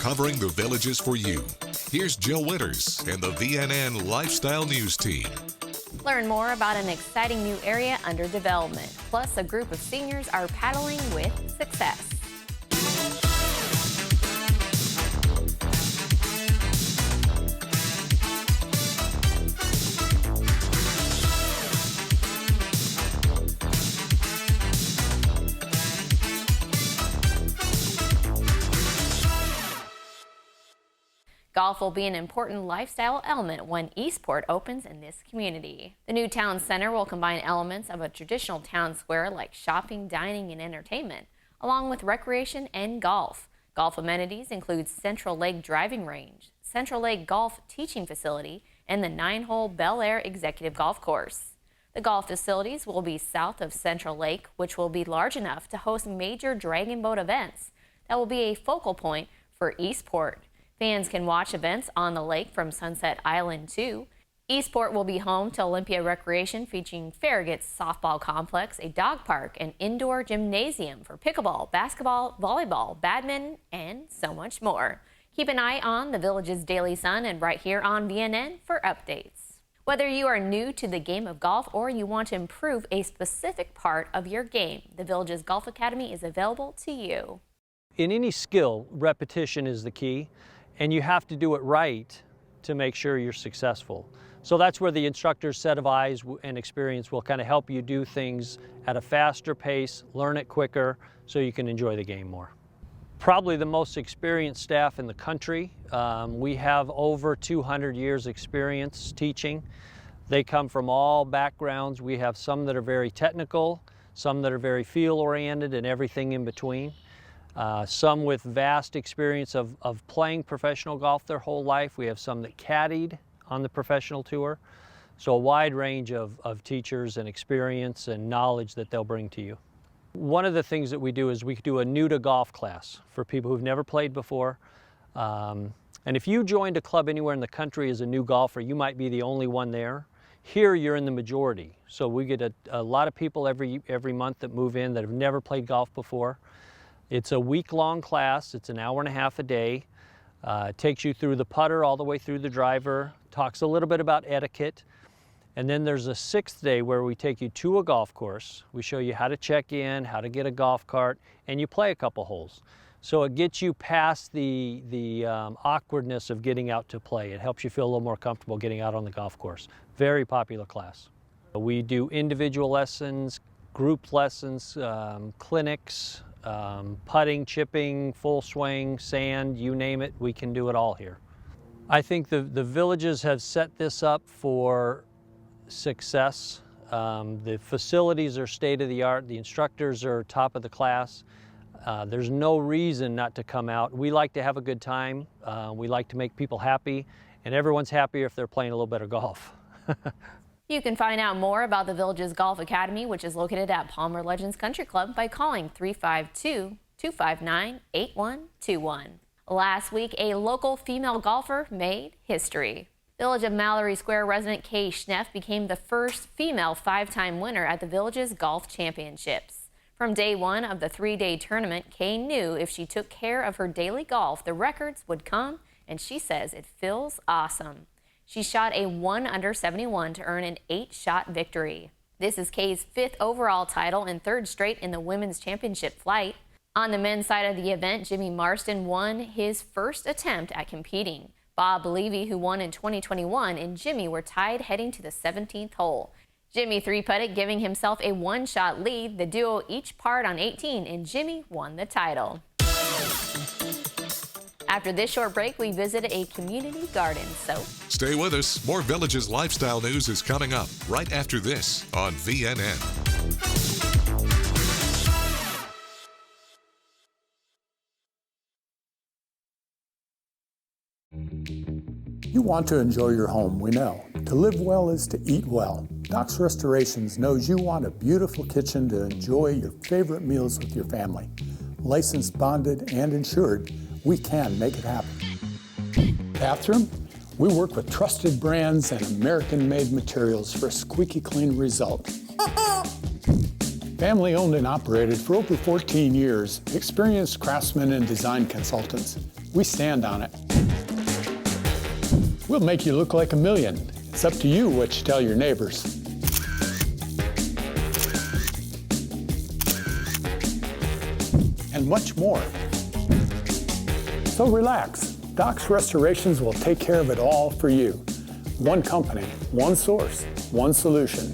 covering the Villages for you. Here's Jill Winters and the VNN Lifestyle News Team. Learn more about an exciting new area under development. Plus, a group of seniors are paddling with success. Golf will be an important lifestyle element when Eastport opens in this community. The new town center will combine elements of a traditional town square like shopping, dining, and entertainment, along with recreation and golf. Golf amenities include Central Lake Driving Range, Central Lake Golf Teaching Facility, and the 9-hole Bel Air Executive Golf Course. The golf facilities will be south of Central Lake, which will be large enough to host major dragon boat events. That will be a focal point for Eastport. Fans can watch events on the lake from Sunset Island too. Eastport will be home to Olympia Recreation, featuring Farragut's softball complex, a dog park, an indoor gymnasium for pickleball, basketball, volleyball, badminton, and so much more. Keep an eye on the Village's Daily Sun and right here on VNN for updates. Whether you are new to the game of golf or you want to improve a specific part of your game, the Village's Golf Academy is available to you. In any skill, repetition is the key. And you have to do it right to make sure you're successful. So that's where the instructor's set of eyes and experience will kind of help you do things at a faster pace, learn it quicker, so you can enjoy the game more. Probably the most experienced staff in the country. We have over 200 years experience teaching. They come from all backgrounds. We have some that are very technical, some that are very field-oriented, and everything in between. Some with vast experience of playing professional golf their whole life. We have some that caddied on the professional tour. So a wide range of teachers and experience and knowledge that they'll bring to you. One of the things that we do is we do a new to golf class for people who've never played before. And if you joined a club anywhere in the country as a new golfer, you might be the only one there. Here you're in the majority. So we get a lot of people every month that move in that have never played golf before. It's a week-long class. It's an hour and a half a day. It takes you through the putter all the way through the driver, talks a little bit about etiquette. And then there's a 6th day where we take you to a golf course. We show you how to check in, how to get a golf cart, and you play a couple holes. So it gets you past the awkwardness of getting out to play. It helps you feel a little more comfortable getting out on the golf course. Very popular class. We do individual lessons, group lessons, clinics, putting, chipping, full swing, sand, you name it, we can do it all here. I think the Villages have set this up for success. The facilities are state of the art, the instructors are top of the class. There's no reason not to come out. We like to have a good time. We like to make people happy, and everyone's happier if they're playing a little better golf. You can find out more about the Villages Golf Academy, which is located at Palmer Legends Country Club, by calling 352-259-8121. Last week, a local female golfer made history. Village of Mallory Square resident Kay Schneff became the first female 5-time winner at the Villages Golf Championships. From day one of the 3-day tournament, Kay knew if she took care of her daily golf, the records would come, and she says it feels awesome. She shot a 1 under 71 to earn an 8-shot victory. This is Kay's 5th overall title and 3rd straight in the women's championship flight. On the men's side of the event, Jimmy Marston won his first attempt at competing. Bob Levy, who won in 2021, and Jimmy were tied heading to the 17th hole. Jimmy 3-putted, giving himself a 1-shot lead. The duo each parred on 18, and Jimmy won the title. After this short break, we visited a community garden, so stay with us. More Villages lifestyle news is coming up right after this on VNN. You want to enjoy your home, we know. To live well is to eat well. Doc's Restorations knows you want a beautiful kitchen to enjoy your favorite meals with your family. Licensed, bonded, and insured, we can make it happen. Bathroom? We work with trusted brands and American-made materials for a squeaky clean result. Family owned and operated for over 14 years, experienced craftsmen and design consultants. We stand on it. We'll make you look like a million. It's up to you what you tell your neighbors. And much more. So relax. Doc's Restorations will take care of it all for you. One company, one source, one solution.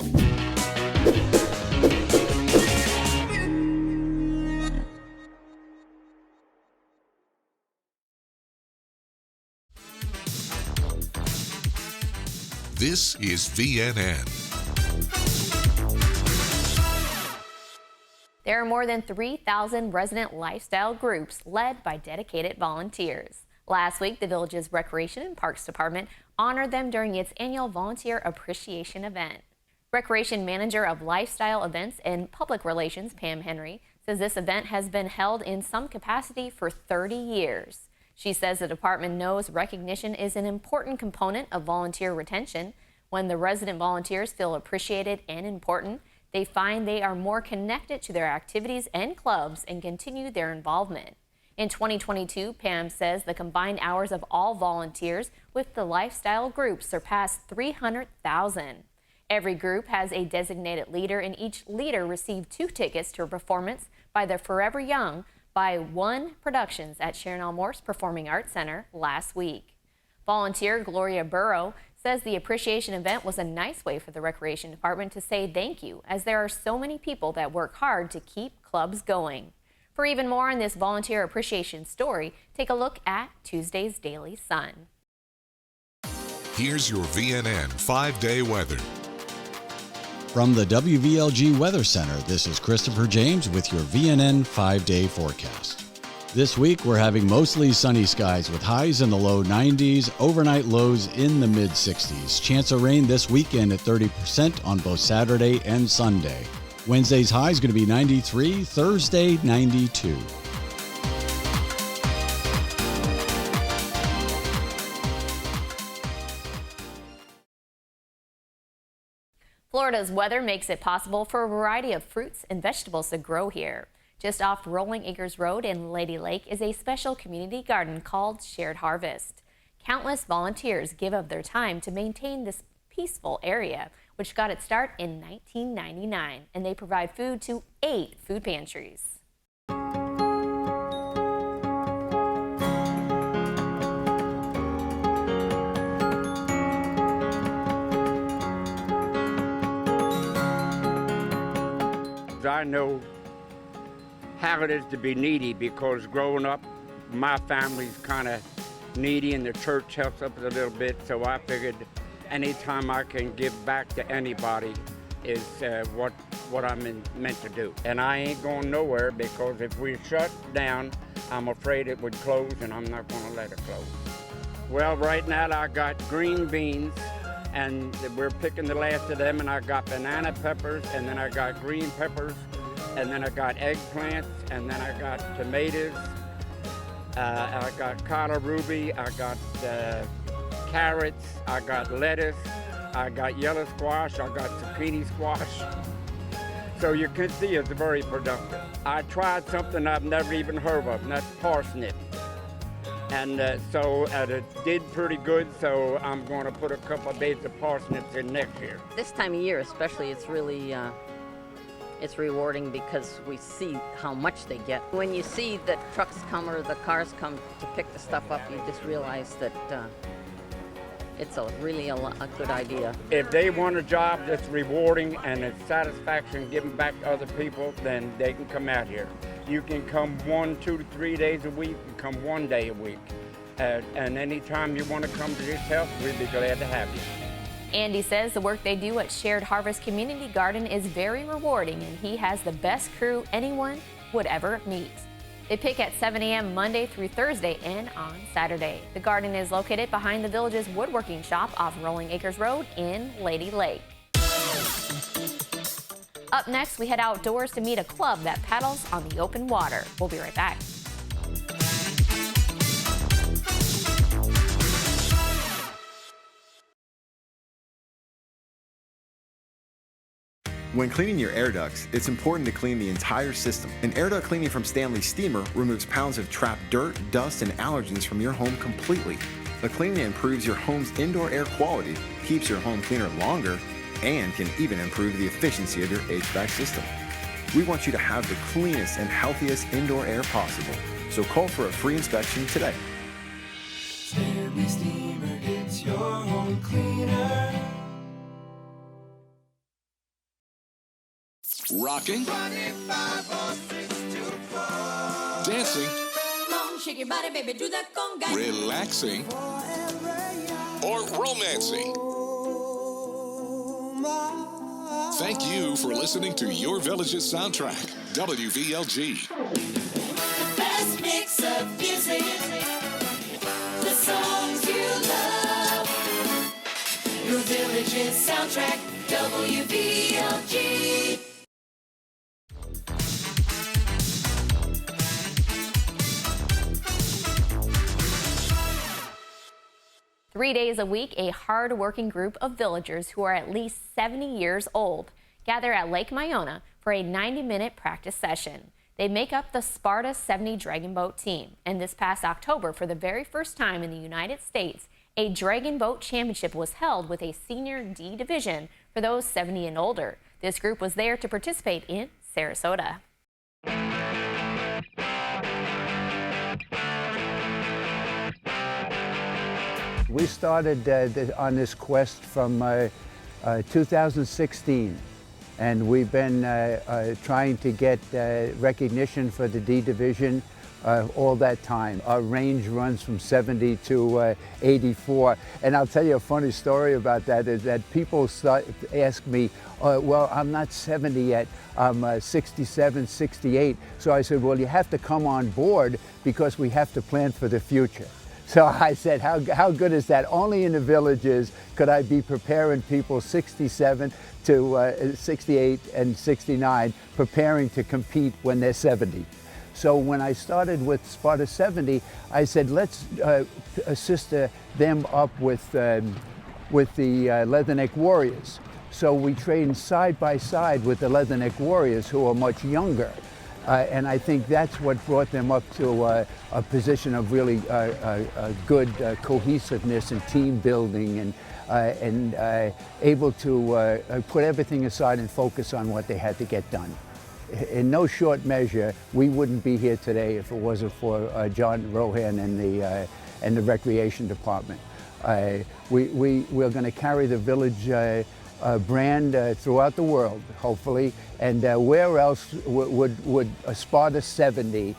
This is VNN. There are more than 3,000 resident lifestyle groups led by dedicated volunteers. Last week, the village's Recreation and Parks Department honored them during its annual Volunteer Appreciation event. Recreation Manager of Lifestyle Events and Public Relations, Pam Henry, says this event has been held in some capacity for 30 years. She says the department knows recognition is an important component of volunteer retention. When the resident volunteers feel appreciated and important, they find they are more connected to their activities and clubs and continue their involvement. In 2022, Pam says the combined hours of all volunteers with the lifestyle group surpassed 300,000. Every group has a designated leader, and each leader received 2 tickets to a performance by the Forever Young by One Productions at Sharon L. Morse Performing Arts Center last week. Volunteer Gloria Burrow says the appreciation event was a nice way for the Recreation Department to say thank you, as there are so many people that work hard to keep clubs going. For even more on this volunteer appreciation story, take a look at Tuesday's Daily Sun. Here's your VNN 5-day weather. From the WVLG Weather Center, this is Christopher James with your VNN 5-day forecast. This week, we're having mostly sunny skies with highs in the low 90s, overnight lows in the mid 60s. Chance of rain this weekend at 30% on both Saturday and Sunday. Wednesday's high is going to be 93, Thursday 92. Florida's weather makes it possible for a variety of fruits and vegetables to grow here. Just off Rolling Acres Road in Lady Lake is a special community garden called Shared Harvest. Countless volunteers give of their time to maintain this peaceful area, which got its start in 1999, and they provide food to 8 food pantries. I know how it is to be needy, because growing up, my family's kind of needy and the church helps us a little bit, so I figured anytime I can give back to anybody is what I'm meant to do. And I ain't going nowhere, because if we shut down, I'm afraid it would close, and I'm not going to let it close. Well, right now I got green beans, and we're picking the last of them, and I got banana peppers, and then I got green peppers, and then I got eggplants, and then I got tomatoes, I got collard ruby, I got carrots, I got lettuce, I got yellow squash, I got zucchini squash. So you can see it's very productive. I tried something I've never even heard of, and that's parsnip. And so it did pretty good, so I'm going to put a couple of beds of parsnips in next year. This time of year especially, it's really it's rewarding, because we see how much they get. When you see the trucks come or the cars come to pick the stuff up, you just realize that it's really a good idea. If they want a job that's rewarding and it's satisfaction giving back to other people, then they can come out here. You can come 1, 2 to 3 days a week, you come 1 day a week. And anytime you want to come to this help, we'd be glad to have you. Andy says the work they do at Shared Harvest Community Garden is very rewarding, and he has the best crew anyone would ever meet. They pick at 7 a.m. Monday through Thursday and on Saturday. The garden is located behind the village's woodworking shop off Rolling Acres Road in Lady Lake. Up next, we head outdoors to meet a club that paddles on the open water. We'll be right back. When cleaning your air ducts, it's important to clean the entire system. An air duct cleaning from Stanley Steamer removes pounds of trapped dirt, dust, and allergens from your home completely. The cleaning improves your home's indoor air quality, keeps your home cleaner longer, and can even improve the efficiency of your HVAC system. We want you to have the cleanest and healthiest indoor air possible. So call for a free inspection today. Stanley Steamer gets your home cleaner. Rocking, dancing, Shake your body, baby, do that conga. relaxing, or romancing. Thank you for listening to Your Village's soundtrack, WVLG. The best mix of music, the songs you love. Your Village's soundtrack, WVLG. 3 days a week, a hard-working group of villagers who are at least 70 years old gather at Lake Myona for a 90-minute practice session. They make up the Sparta 70 Dragon Boat team, and this past October, for the very first time in the United States, a Dragon Boat Championship was held with a Senior D division for those 70 and older. This group was there to participate in Sarasota. We started on this quest from 2016, and we've been trying to get recognition for the D Division all that time. Our range runs from 70 to 84, and I'll tell you a funny story about that, is that people ask me, well, I'm not 70 yet, I'm 67, 68. So I said, well, you have to come on board because we have to plan for the future. So I said, how good is that? Only in the villages could I be preparing people 67 to 68 and 69, preparing to compete when they're 70. So when I started with Sparta 70, I said, let's assist them up with the Leatherneck Warriors. So we trained side by side with the Leatherneck Warriors, who are much younger. And I think that's what brought them up to a position of really good cohesiveness and team building, and able to put everything aside and focus on what they had to get done. In no short measure, we wouldn't be here today if it wasn't for John Rohan and the Recreation Department. We're going to carry the village brand throughout the world, hopefully, and where else would a Sparta 70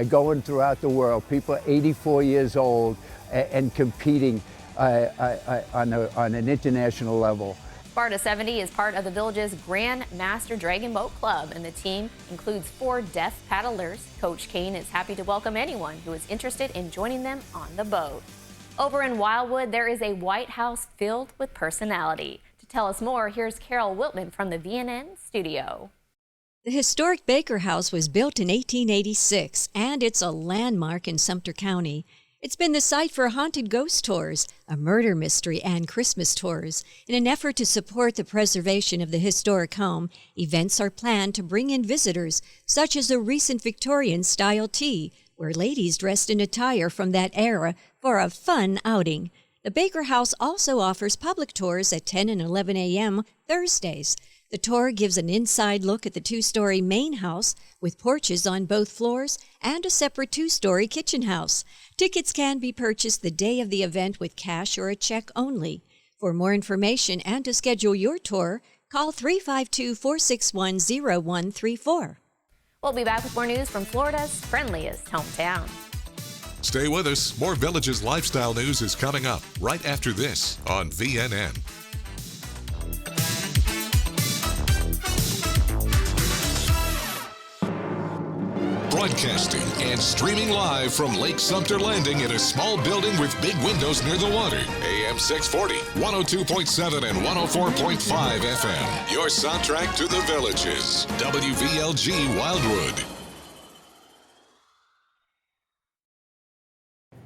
going throughout the world, people 84 years old and competing on an international level. Sparta 70 is part of the village's Grand Master Dragon Boat Club, and the team includes 4 deaf paddlers. Coach Kane is happy to welcome anyone who is interested in joining them on the boat. Over in Wildwood, there is a White House filled with personality. To tell us more, here's Carol Wiltman from the VNN studio. The historic Baker House was built in 1886, and it's a landmark in Sumter County. It's been the site for haunted ghost tours, a murder mystery, and Christmas tours. In an effort to support the preservation of the historic home, events are planned to bring in visitors, such as a recent Victorian-style tea, where ladies dressed in attire from that era for a fun outing. The Baker House also offers public tours at 10 and 11 a.m. Thursdays. The tour gives an inside look at the 2-story main house with porches on both floors and a separate 2-story kitchen house. Tickets can be purchased the day of the event with cash or a check only. For more information and to schedule your tour, call 352-461-0134. We'll be back with more news from Florida's friendliest hometown. Stay with us. More Villages lifestyle news is coming up right after this on VNN. Broadcasting and streaming live from Lake Sumter Landing in a small building with big windows near the water. AM 640, 102.7 and 104.5 FM. Your soundtrack to the Villages. WVLG Wildwood.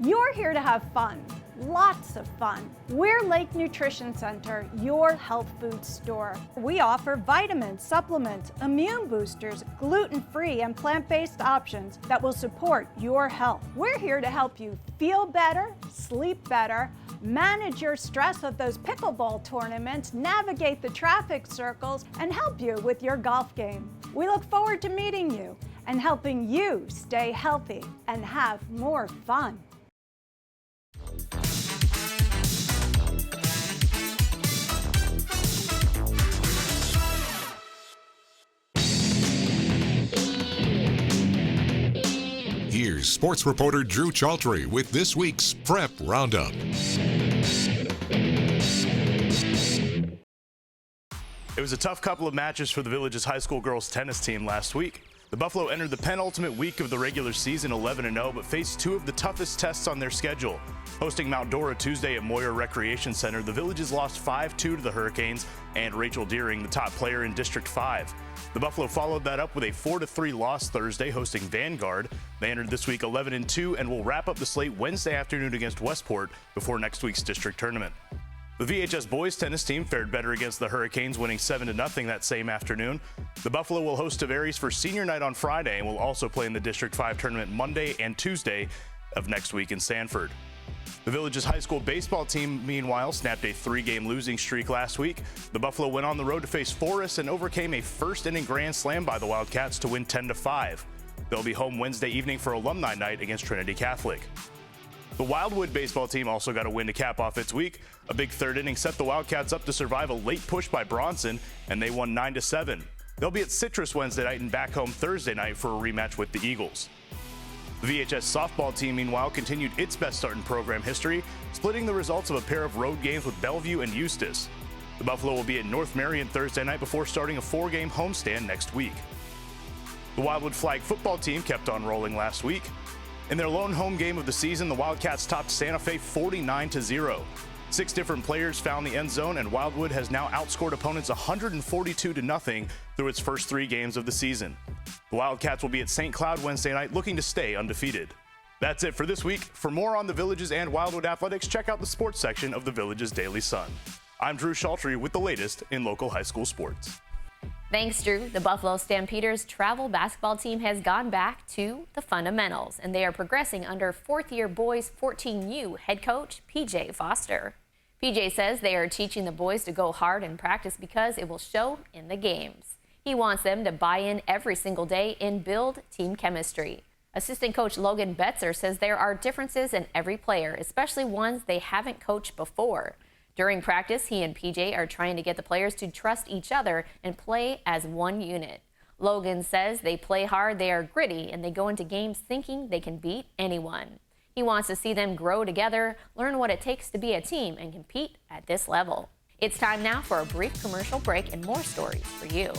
You're here to have fun. lots of fun. We're Lake Nutrition Center, your health food store. We offer vitamins, supplements, immune boosters, gluten-free and plant-based options that will support your health. We're here to help you feel better, sleep better, manage your stress of those pickleball tournaments, navigate the traffic circles, and help you with your golf game. We look forward to meeting you and helping you stay healthy and have more fun. Here's sports reporter Drew Chaltry with this week's Prep Roundup. It was a tough couple of matches for the Village's high school girls tennis team last week. The Buffalo entered the penultimate week of the regular season 11-0, but faced two of the toughest tests on their schedule. Hosting Mount Dora Tuesday at Moyer Recreation Center, the Villages lost 5-2 to the Hurricanes and Rachel Deering, the top player in District 5. The Buffalo followed that up with a 4-3 loss Thursday, hosting Vanguard. They entered this week 11-2 and will wrap up the slate Wednesday afternoon against Westport before next week's district tournament. The VHS boys tennis team fared better against the Hurricanes, winning 7-0 that same afternoon. The Buffalo will host Tavares for senior night on Friday and will also play in the District 5 tournament Monday and Tuesday of next week in Sanford. The Village's high school baseball team, meanwhile, snapped a 3-game losing streak last week. The Buffalo went on the road to face Forest and overcame a first-inning grand slam by the Wildcats to win 10-5. They'll be home Wednesday evening for alumni night against Trinity Catholic. The Wildwood baseball team also got a win to cap off its week. A big third inning set the Wildcats up to survive a late push by Bronson, and they won 9-7. They'll be at Citrus Wednesday night and back home Thursday night for a rematch with the Eagles. The VHS softball team, meanwhile, continued its best start in program history, splitting the results of a pair of road games with Bellevue and Eustis. The Buffalo will be at North Marion Thursday night before starting a 4-game homestand next week. The Wildwood flag football team kept on rolling last week. In their lone home game of the season, the Wildcats topped Santa Fe 49-0. 6 different players found the end zone, and Wildwood has now outscored opponents 142-0 through its first 3 games of the season. The Wildcats will be at St. Cloud Wednesday night, looking to stay undefeated. That's it for this week. For more on the Villages and Wildwood athletics, check out the sports section of the Villages Daily Sun. I'm Drew Chaltry with the latest in local high school sports. Thanks, Drew. The Buffalo Stampeders travel basketball team has gone back to the fundamentals, and they are progressing under fourth-year boys 14U head coach PJ Foster. PJ says they are teaching the boys to go hard in practice because it will show in the games. He wants them to buy in every single day and build team chemistry. Assistant coach Logan Betzer says there are differences in every player, especially ones they haven't coached before. During practice, he and PJ are trying to get the players to trust each other and play as one unit. Logan says they play hard, they are gritty, and they go into games thinking they can beat anyone. He wants to see them grow together, learn what it takes to be a team, and compete at this level. It's time now for a brief commercial break and more stories for you.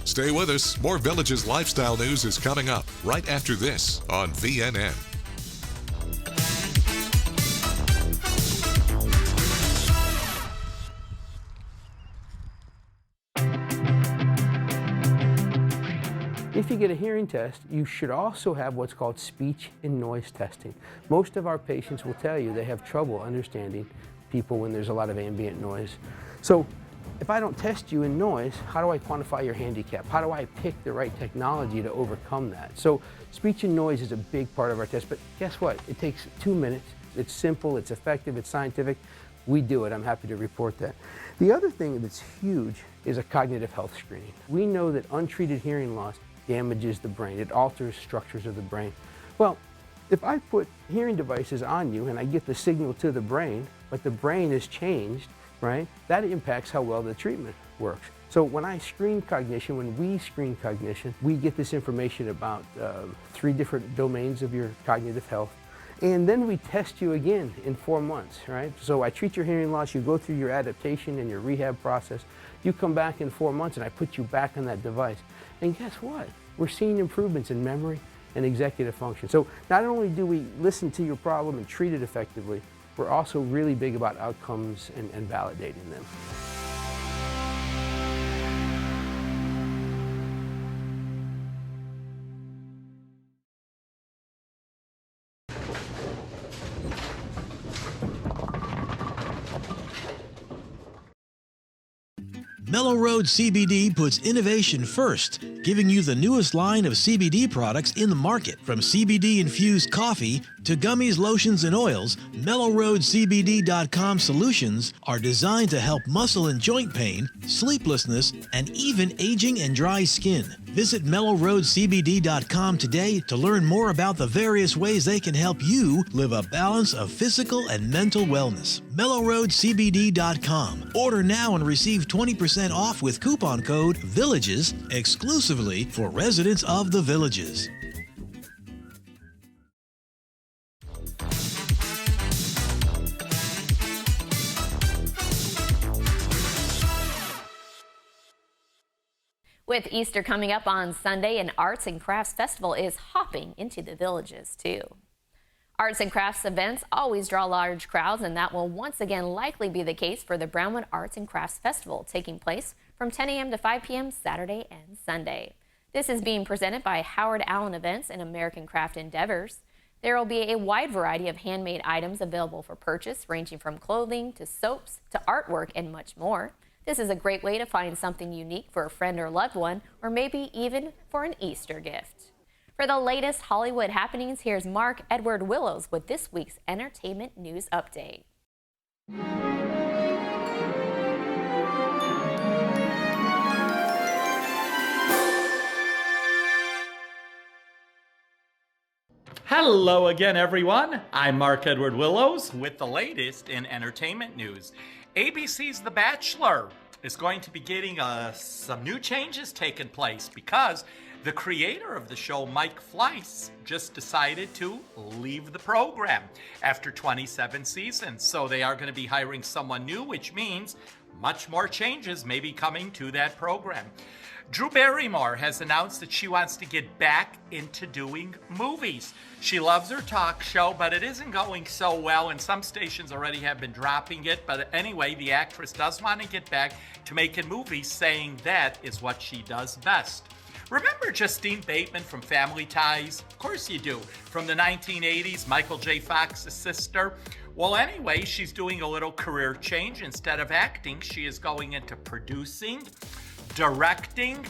Stay with us. More Villages lifestyle news is coming up right after this on VNN. If you get a hearing test, you should also have what's called speech and noise testing. Most of our patients will tell you they have trouble understanding people when there's a lot of ambient noise. So if I don't test you in noise, how do I quantify your handicap? How do I pick the right technology to overcome that? So speech and noise is a big part of our test, but guess what? It takes 2 minutes. It's simple, it's effective, it's scientific. We do it. I'm happy to report that. The other thing that's huge is a cognitive health screening. We know that untreated hearing loss damages the brain. It alters structures of the brain. Well, if I put hearing devices on you and I get the signal to the brain, but the brain is changed, right, that impacts how well the treatment works. So when I screen cognition, when we screen cognition, we get this information about 3 different domains of your cognitive health. And then we test you again in 4 months, right? So I treat your hearing loss, you go through your adaptation and your rehab process. You come back in 4 months and I put you back on that device. And guess what? We're seeing improvements in memory and executive function. So not only do we listen to your problem and treat it effectively, we're also really big about outcomes and validating them. Mellow Road CBD puts innovation first, giving you the newest line of CBD products in the market. From CBD-infused coffee to gummies, lotions, and oils, MellowRoadCBD.com solutions are designed to help muscle and joint pain, sleeplessness, and even aging and dry skin. Visit MellowRoadCBD.com today to learn more about the various ways they can help you live a balance of physical and mental wellness. MellowRoadCBD.com. Order now and receive 20% off with coupon code VILLAGES exclusively for residents of the Villages. With Easter coming up on Sunday, an arts and crafts festival is hopping into the Villages too. Arts and crafts events always draw large crowds, and that will once again likely be the case for the Brownwood Arts and Crafts Festival, taking place from 10 a.m. to 5 p.m. Saturday and Sunday. This is being presented by Howard Allen Events and American Craft Endeavors. There will be a wide variety of handmade items available for purchase, ranging from clothing to soaps to artwork and much more. This is a great way to find something unique for a friend or loved one, or maybe even for an Easter gift. For the latest Hollywood happenings, here's Mark Edward Willows with this week's entertainment news update. Hello again, everyone. I'm Mark Edward Willows with the latest in entertainment news. ABC's The Bachelor is going to be getting some new changes taking place because the creator of the show, Mike Fleiss, just decided to leave the program after 27 seasons. So they are going to be hiring someone new, which means much more changes may be coming to that program. Drew Barrymore has announced that she wants to get back into doing movies. She loves her talk show, but it isn't going so well, and some stations already have been dropping it. But anyway, the actress does want to get back to making movies, saying that is what she does best. Remember Justine Bateman from Family Ties? Of course you do. From the 1980s, Michael J. Fox's sister. Well, anyway, she's doing a little career change. Instead of acting, she is going into producing, directing,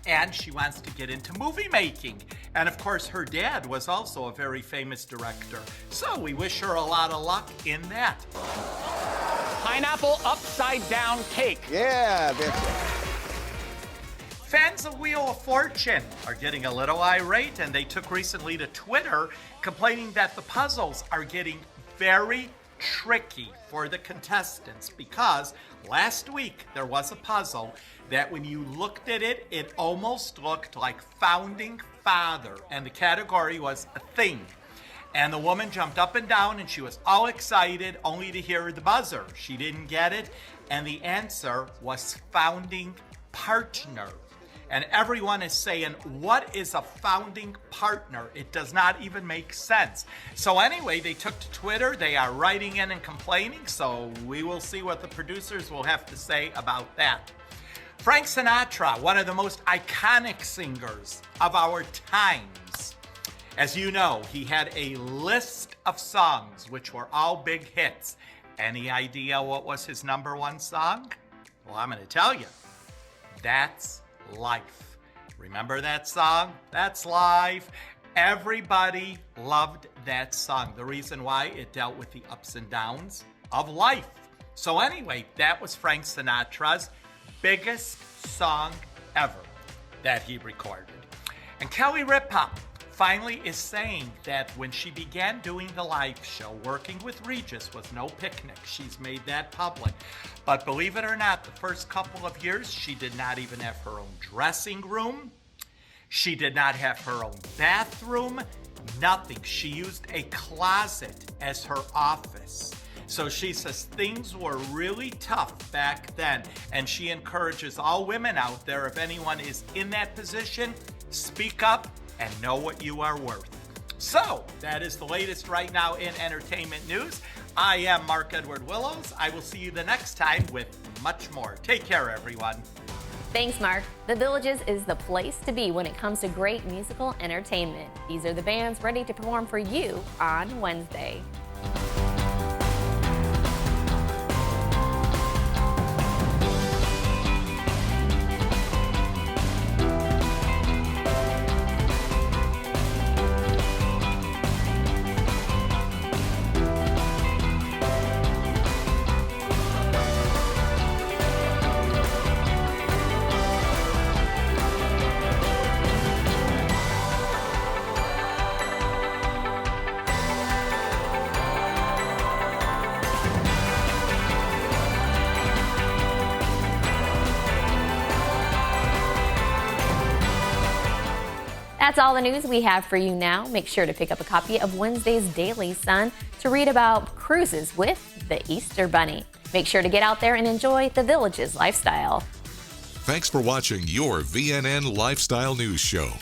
and she wants to get into movie making. And of course, her dad was also a very famous director. So we wish her a lot of luck in that. Pineapple upside down cake. Yeah, fans of Wheel of Fortune are getting a little irate, and they took recently to Twitter complaining that the puzzles are getting very tricky for the contestants because last week there was a puzzle that when you looked at it, it almost looked like Founding Father, and the category was a thing. And the woman jumped up and down and she was all excited only to hear the buzzer. She didn't get it, and the answer was founding partner. And everyone is saying, what is a founding partner? It does not even make sense. So anyway, they took to Twitter. They are writing in and complaining. So we will see what the producers will have to say about that. Frank Sinatra, one of the most iconic singers of our times. As you know, he had a list of songs which were all big hits. Any idea what was his #1 song? Well, I'm going to tell you. That's Life. Remember that song? That's Life. Everybody loved that song. The reason why, it dealt with the ups and downs of life. So anyway, that was Frank Sinatra's biggest song ever that he recorded. And Kelly Ripa finally is saying that when she began doing the live show, working with Regis was no picnic. She's made that public. But believe it or not, the first couple of years, she did not even have her own dressing room. She did not have her own bathroom, nothing. She used a closet as her office. So she says things were really tough back then. And she encourages all women out there, if anyone is in that position, speak up and know what you are worth. So that is the latest right now in entertainment news. I am Mark Edward Willows. I will see you the next time with much more. Take care, everyone. Thanks, Mark. The Villages is the place to be when it comes to great musical entertainment. These are the bands ready to perform for you on Wednesday. That's all the news we have for you now. Make sure to pick up a copy of Wednesday's Daily Sun to read about cruises with the Easter Bunny. Make sure to get out there and enjoy the Village's lifestyle. Thanks for watching your VNN Lifestyle News Show.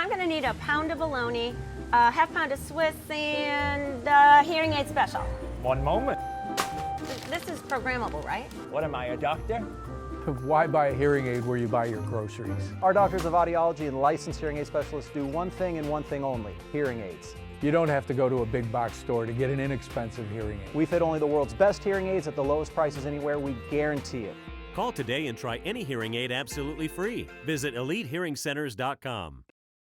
I'm going to need a pound of bologna, a half pound of Swiss, and a hearing aid special. One moment. This is programmable, right? What am I, a doctor? Why buy a hearing aid where you buy your groceries? Our doctors of audiology and licensed hearing aid specialists do one thing and one thing only, hearing aids. You don't have to go to a big box store to get an inexpensive hearing aid. We fit only the world's best hearing aids at the lowest prices anywhere. We guarantee it. Call today and try any hearing aid absolutely free. Visit EliteHearingCenters.com.